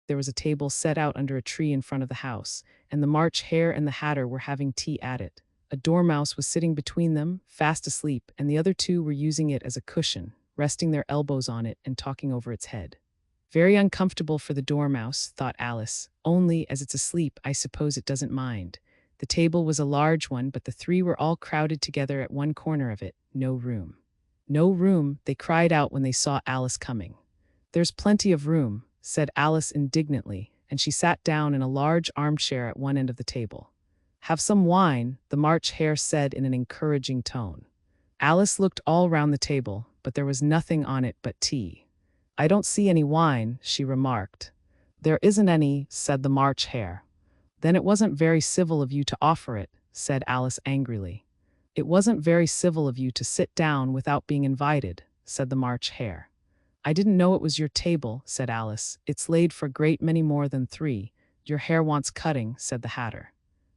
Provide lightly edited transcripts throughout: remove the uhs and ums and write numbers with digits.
There was a table set out under a tree in front of the house, and the March Hare and the Hatter were having tea at it. A dormouse was sitting between them, fast asleep, and the other two were using it as a cushion, resting their elbows on it and talking over its head. Very uncomfortable for the dormouse, thought Alice. Only, as it's asleep, I suppose it doesn't mind. The table was a large one, but the three were all crowded together at one corner of it. No room. No room, they cried out when they saw Alice coming. There's plenty of room, said Alice indignantly, and she sat down in a large armchair at one end of the table. Have some wine, the March Hare said in an encouraging tone. Alice looked all round the table, but there was nothing on it but tea. I don't see any wine, she remarked. There isn't any, said the March Hare. Then it wasn't very civil of you to offer it, said Alice angrily. It wasn't very civil of you to sit down without being invited, said the March Hare. I didn't know it was your table, said Alice. It's laid for a great many more than three. Your hair wants cutting, said the Hatter.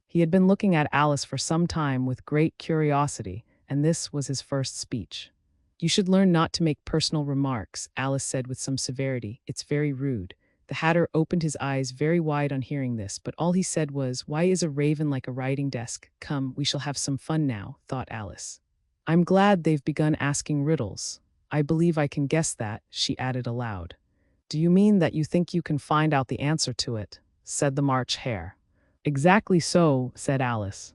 He had been looking at Alice for some time with great curiosity, and this was his first speech. You should learn not to make personal remarks, Alice said with some severity. It's very rude. The Hatter opened his eyes very wide on hearing this, but all he said was, Why is a raven like a writing desk? Come, we shall have some fun now, thought Alice. I'm glad they've begun asking riddles. I believe I can guess that, she added aloud. Do you mean that you think you can find out the answer to it? Said the March Hare. Exactly so, said Alice.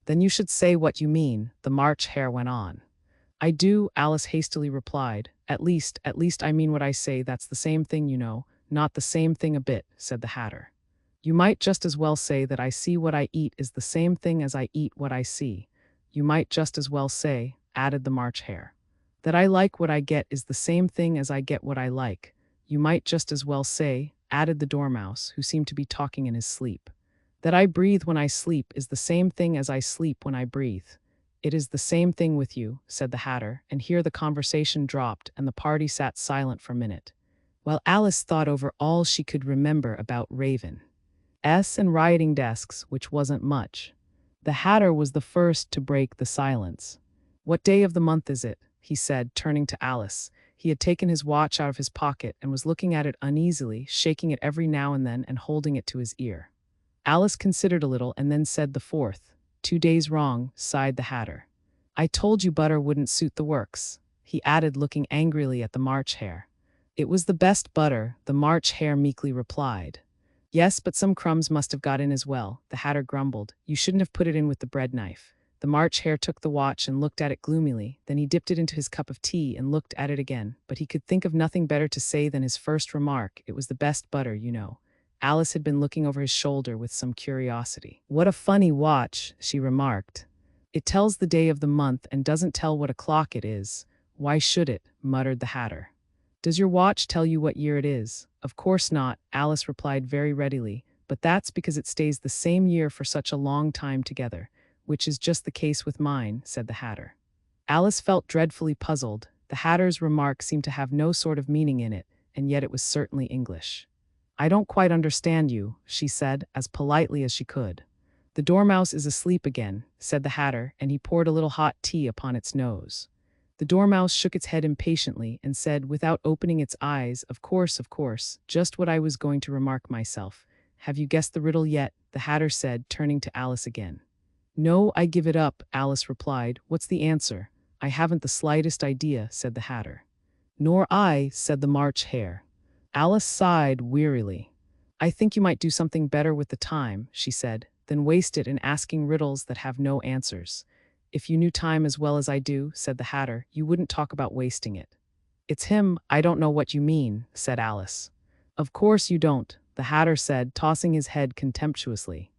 Then you should say what you mean, the March Hare went on. I do, Alice hastily replied. At least I mean what I say. That's the same thing, you know. Not the same thing a bit, said the Hatter. You might just as well say that I see what I eat is the same thing as I eat what I see. You might just as well say, added the March Hare, that I like what I get is the same thing as I get what I like. You might just as well say, added the Dormouse, who seemed to be talking in his sleep, that I breathe when I sleep is the same thing as I sleep when I breathe. It is the same thing with you, said the Hatter, and here the conversation dropped and the party sat silent for a minute, while Alice thought over all she could remember about Raven and writing desks, which wasn't much. The Hatter was the first to break the silence. What day of the month is it? He said, turning to Alice. He had taken his watch out of his pocket and was looking at it uneasily, shaking it every now and then and holding it to his ear. Alice considered a little and then said the 4th. 2 days wrong, sighed the Hatter. I told you butter wouldn't suit the works, he added, looking angrily at the March Hare. It was the best butter, the March Hare meekly replied. Yes, but some crumbs must have got in as well, the Hatter grumbled. You shouldn't have put it in with the bread knife. The March Hare took the watch and looked at it gloomily, then he dipped it into his cup of tea and looked at it again, but he could think of nothing better to say than his first remark. It was the best butter, you know. Alice had been looking over his shoulder with some curiosity. What a funny watch, she remarked. It tells the day of the month and doesn't tell what o'clock it is. Why should it? Muttered the Hatter. Does your watch tell you what year it is? Of course not, Alice replied very readily, but that's because it stays the same year for such a long time together, which is just the case with mine, said the Hatter. Alice felt dreadfully puzzled. The Hatter's remark seemed to have no sort of meaning in it, and yet it was certainly English. I don't quite understand you, she said, as politely as she could. The Dormouse is asleep again, said the Hatter, and he poured a little hot tea upon its nose. The Dormouse shook its head impatiently and said, without opening its eyes, of course, just what I was going to remark myself. Have you guessed the riddle yet? The Hatter said, turning to Alice again. No, I give it up, Alice replied. What's the answer? I haven't the slightest idea, said the Hatter. Nor I, said the March Hare. Alice sighed wearily. I think you might do something better with the time, she said, than waste it in asking riddles that have no answers. If you knew time as well as I do, said the Hatter, you wouldn't talk about wasting it. It's him, I don't know what you mean, said Alice. Of course you don't, the Hatter said, tossing his head contemptuously.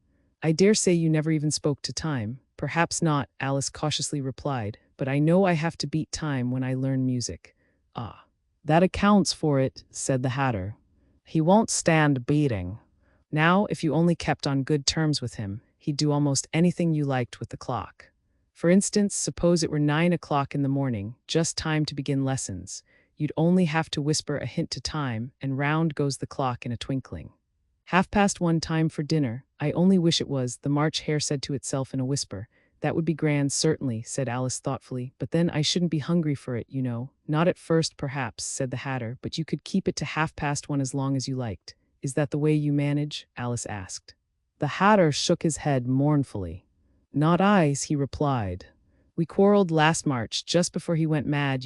I dare say you never even spoke to time. Perhaps not, Alice cautiously replied, but I know I have to beat time when I learn music. Ah, that accounts for it, said the Hatter. He won't stand beating. Now, if you only kept on good terms with him, he'd do almost anything you liked with the clock. For instance, suppose it were 9 o'clock in the morning, just time to begin lessons. You'd only have to whisper a hint to time, and round goes the clock in a twinkling. 1:30 time for dinner. I only wish it was, the March Hare said to itself in a whisper. That would be grand, certainly, said Alice thoughtfully, but then I shouldn't be hungry for it, you know. Not at first, perhaps, said the Hatter, but you could keep it to 1:30 as long as you liked. Is that the way you manage? Alice asked. The Hatter shook his head mournfully. Not I, he replied. We quarreled last March, just before he went mad,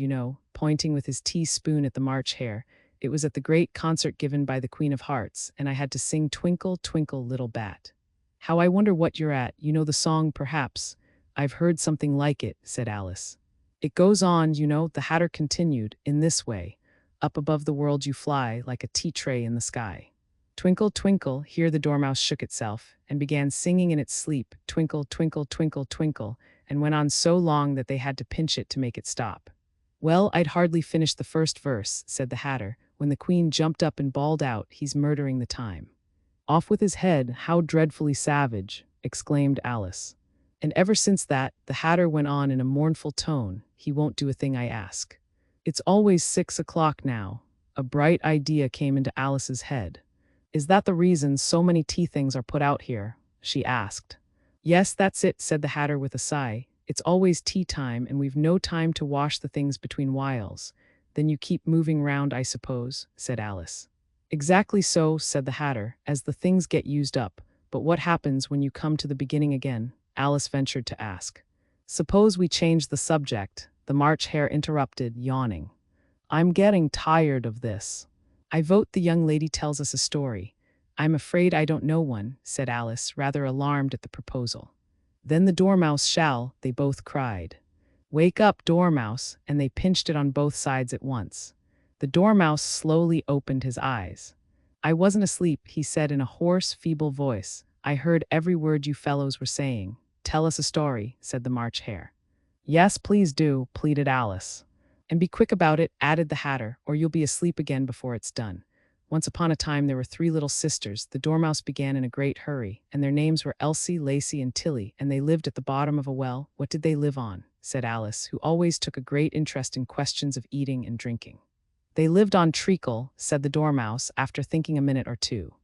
pointing with his teaspoon at the March Hare. It was at the great concert given by the Queen of Hearts, and I had to sing Twinkle, Twinkle, Little Bat. How I wonder what you're at. You know the song, perhaps? I've heard something like it, said Alice. It goes on, the Hatter continued, in this way. Up above the world you fly, like a tea tray in the sky. Twinkle, twinkle, here the Dormouse shook itself, and began singing in its sleep, Twinkle, twinkle, twinkle, twinkle, and went on so long that they had to pinch it to make it stop. Well, I'd hardly finished the first verse, said the Hatter, when the Queen jumped up and bawled out, He's murdering the time. Off with his head, how dreadfully savage, exclaimed Alice. And ever since that, the Hatter went on in a mournful tone, He won't do a thing I ask. It's always 6 o'clock now. A bright idea came into Alice's head. Is that the reason so many tea things are put out here? She asked. Yes, that's it, said the Hatter with a sigh. It's always tea time, and we've no time to wash the things between whiles. Then you keep moving round, I suppose, said Alice. Exactly so, said the Hatter, as the things get used up. But what happens when you come to the beginning again? Alice ventured to ask. Suppose we change the subject, the March Hare interrupted, yawning. I'm getting tired of this. I vote the young lady tells us a story. I'm afraid I don't know one, said Alice, rather alarmed at the proposal. Then the Dormouse shall, they both cried. Wake up, Dormouse, and they pinched it on both sides at once. The Dormouse slowly opened his eyes. I wasn't asleep, he said in a hoarse, feeble voice. I heard every word you fellows were saying. Tell us a story, said the March Hare. Yes, please do, pleaded Alice. And be quick about it, added the Hatter, or you'll be asleep again before it's done. Once upon a time there were 3 little sisters. The Dormouse began in a great hurry, and their names were Elsie, Lacey, and Tilly, and they lived at the bottom of a well. What did they live on? Said Alice, who always took a great interest in questions of eating and drinking. They lived on treacle, said the Dormouse, after thinking a minute or two.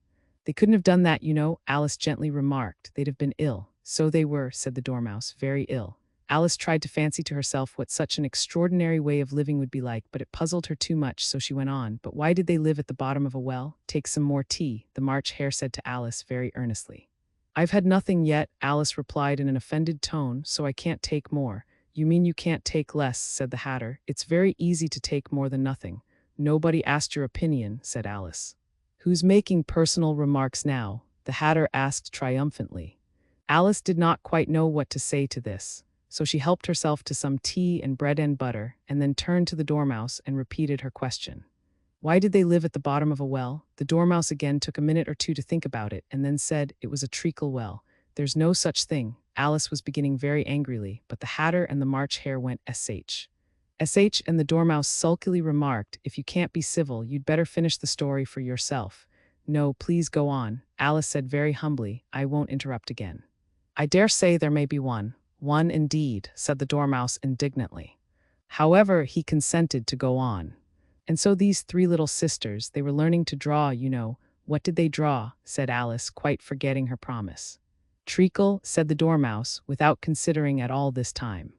They couldn't have done that, Alice gently remarked. They'd have been ill. So they were, said the Dormouse, very ill. Alice tried to fancy to herself what such an extraordinary way of living would be like, but it puzzled her too much, so she went on. But why did they live at the bottom of a well? Take some more tea, the March Hare said to Alice very earnestly. I've had nothing yet, Alice replied in an offended tone, so I can't take more. You mean you can't take less, said the Hatter. It's very easy to take more than nothing. Nobody asked your opinion, said Alice. Who's making personal remarks now? The Hatter asked triumphantly. Alice did not quite know what to say to this. So she helped herself to some tea and bread and butter, and then turned to the Dormouse and repeated her question. Why did they live at the bottom of a well? The Dormouse again took a minute or two to think about it, and then said it was a treacle well. There's no such thing. Alice was beginning very angrily, but the Hatter and the March Hare went sh. Sh, and the Dormouse sulkily remarked, if you can't be civil, you'd better finish the story for yourself. No, please go on, Alice said very humbly. I won't interrupt again. I dare say there may be one. One indeed, said the Dormouse indignantly. However, he consented to go on. And so these 3 little sisters, they were learning to draw, What did they draw? Said Alice, quite forgetting her promise. Treacle, said the Dormouse, without considering at all this time.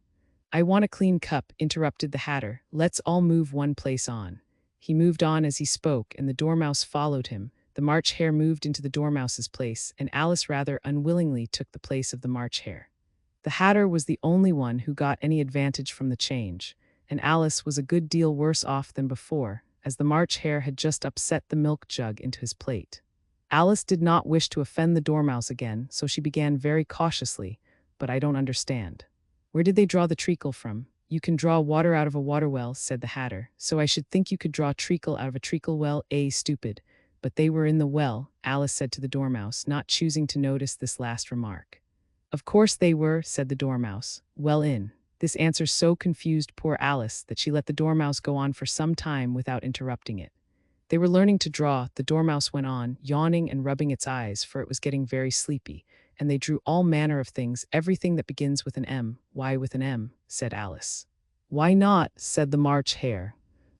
I want a clean cup, interrupted the Hatter. Let's all move one place on. He moved on as he spoke, and the Dormouse followed him. The March Hare moved into the Dormouse's place, and Alice rather unwillingly took the place of the March Hare. The Hatter was the only one who got any advantage from the change, and Alice was a good deal worse off than before, as the March Hare had just upset the milk jug into his plate. Alice did not wish to offend the Dormouse again, so she began very cautiously, but I don't understand. Where did they draw the treacle from? You can draw water out of a water well, said the Hatter, so I should think you could draw treacle out of a treacle well, stupid. But they were in the well, Alice said to the Dormouse, not choosing to notice this last remark. Of course they were, said the Dormouse. Well in. This answer so confused poor Alice that she let the Dormouse go on for some time without interrupting it. They were learning to draw, the Dormouse went on, yawning and rubbing its eyes, for it was getting very sleepy, and they drew all manner of things, everything that begins with an M. Why with an M? Said Alice. Why not? Said the March Hare.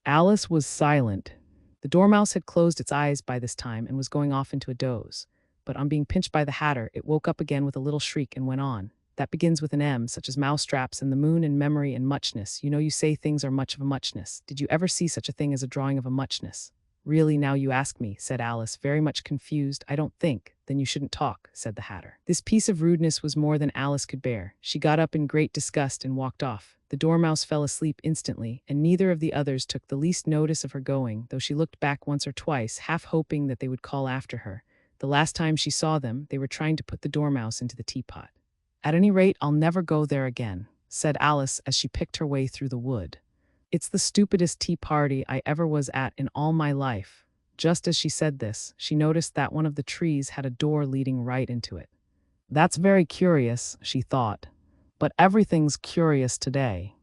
Alice was silent. The Dormouse had closed its eyes by this time and was going off into a doze. But on being pinched by the Hatter, it woke up again with a little shriek and went on. That begins with an M, such as mousetraps and the moon and memory and muchness. You say things are much of a muchness. Did you ever see such a thing as a drawing of a muchness? "Really, now you ask me," said Alice, very much confused. "I don't think." "Then you shouldn't talk," said the Hatter. This piece of rudeness was more than Alice could bear. She got up in great disgust and walked off. The Dormouse fell asleep instantly, and neither of the others took the least notice of her going, though she looked back once or twice, half hoping that they would call after her. The last time she saw them, they were trying to put the Dormouse into the teapot. "At any rate, I'll never go there again," said Alice as she picked her way through the wood. "It's the stupidest tea party I ever was at in all my life." Just as she said this, she noticed that one of the trees had a door leading right into it. "That's very curious," she thought. "But everything's curious today.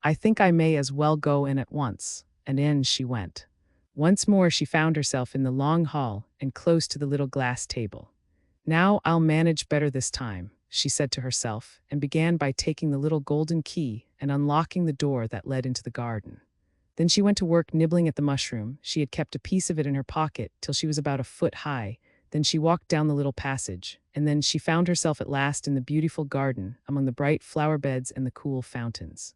I think I may as well go in at once." And in she went. Once more she found herself in the long hall and close to the little glass table. "Now I'll manage better this time," she said to herself, and began by taking the little golden key and unlocking the door that led into the garden. Then she went to work nibbling at the mushroom. She had kept a piece of it in her pocket till she was about a foot high. Then she walked down the little passage, and then she found herself at last in the beautiful garden, among the bright flower beds and the cool fountains.